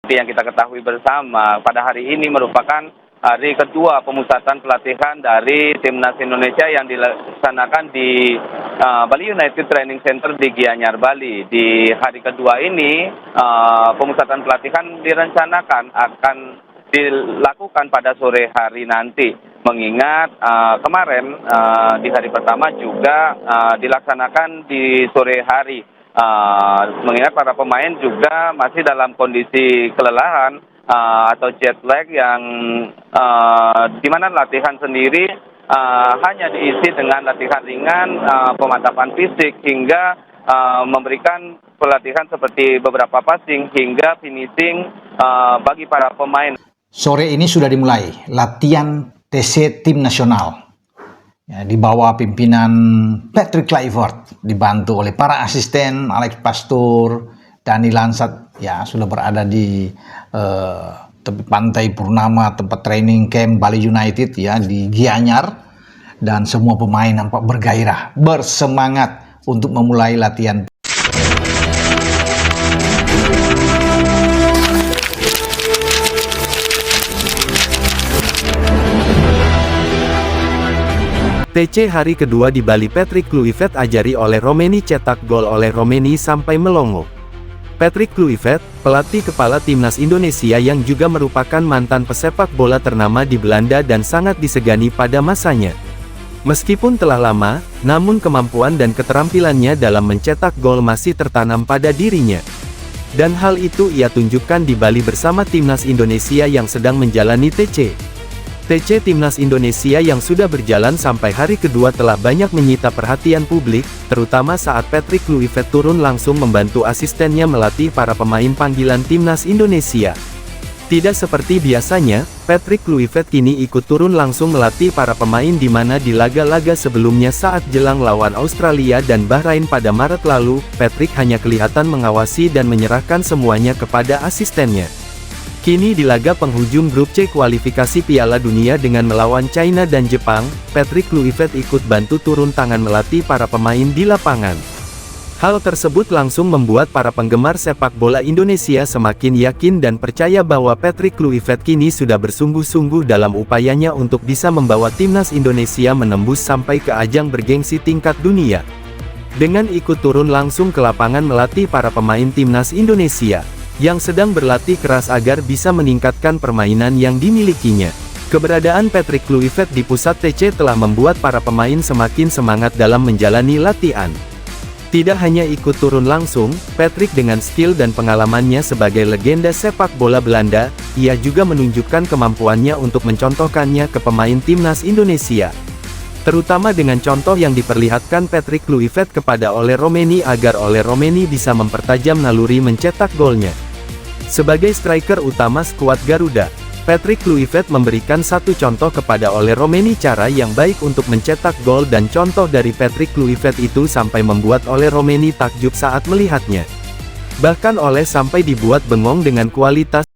Yang kita ketahui bersama, pada hari ini merupakan hari kedua pemusatan pelatihan dari Timnas Indonesia yang dilaksanakan di Bali United Training Center di Gianyar, Bali. Di hari kedua ini, pemusatan pelatihan direncanakan akan dilakukan pada sore hari nanti. Mengingat kemarin di hari pertama juga dilaksanakan di sore hari. Mengingat para pemain juga masih dalam kondisi kelelahan atau jet lag yang di mana latihan sendiri hanya diisi dengan latihan ringan, pemantapan fisik hingga memberikan pelatihan seperti beberapa passing hingga finishing bagi para pemain. Sore ini sudah dimulai latihan TC Tim Nasional. Ya, di bawah pimpinan Patrick Kluivert, dibantu oleh para asisten Alex Pastur, Dani Lansat, ya sudah berada di tepi pantai Purnama, tempat training camp Bali United ya di Gianyar, dan semua pemain nampak bergairah, bersemangat untuk memulai latihan. TC hari kedua di Bali. Patrick Kluivert ajari oleh Romeni, cetak gol oleh Romeni sampai melongo. Patrick Kluivert, pelatih kepala Timnas Indonesia yang juga merupakan mantan pesepak bola ternama di Belanda dan sangat disegani pada masanya. Meskipun telah lama, namun kemampuan dan keterampilannya dalam mencetak gol masih tertanam pada dirinya. Dan hal itu ia tunjukkan di Bali bersama Timnas Indonesia yang sedang menjalani TC. TC Timnas Indonesia yang sudah berjalan sampai hari kedua telah banyak menyita perhatian publik, terutama saat Patrick Kluivert turun langsung membantu asistennya melatih para pemain panggilan Timnas Indonesia. Tidak seperti biasanya, Patrick Kluivert kini ikut turun langsung melatih para pemain di mana di laga-laga sebelumnya saat jelang lawan Australia dan Bahrain pada Maret lalu, Patrick hanya kelihatan mengawasi dan menyerahkan semuanya kepada asistennya. Kini di laga penghujung grup C kualifikasi Piala Dunia dengan melawan China dan Jepang, Patrick Kluivert ikut bantu turun tangan melatih para pemain di lapangan. Hal tersebut langsung membuat para penggemar sepak bola Indonesia semakin yakin dan percaya bahwa Patrick Kluivert kini sudah bersungguh-sungguh dalam upayanya untuk bisa membawa Timnas Indonesia menembus sampai ke ajang bergengsi tingkat dunia. Dengan ikut turun langsung ke lapangan melatih para pemain Timnas Indonesia yang sedang berlatih keras agar bisa meningkatkan permainan yang dimilikinya. Keberadaan Patrick Kluivert di pusat TC telah membuat para pemain semakin semangat dalam menjalani latihan. Tidak hanya ikut turun langsung, Patrick dengan skill dan pengalamannya sebagai legenda sepak bola Belanda, ia juga menunjukkan kemampuannya untuk mencontohkannya ke pemain Timnas Indonesia. Terutama dengan contoh yang diperlihatkan Patrick Kluivert kepada Ole Romeni agar Ole Romeni bisa mempertajam naluri mencetak golnya. Sebagai striker utama skuad Garuda, Patrick Kluivert memberikan satu contoh kepada Ole Romeni cara yang baik untuk mencetak gol, dan contoh dari Patrick Kluivert itu sampai membuat Ole Romeni takjub saat melihatnya. Bahkan Ole sampai dibuat bengong dengan kualitas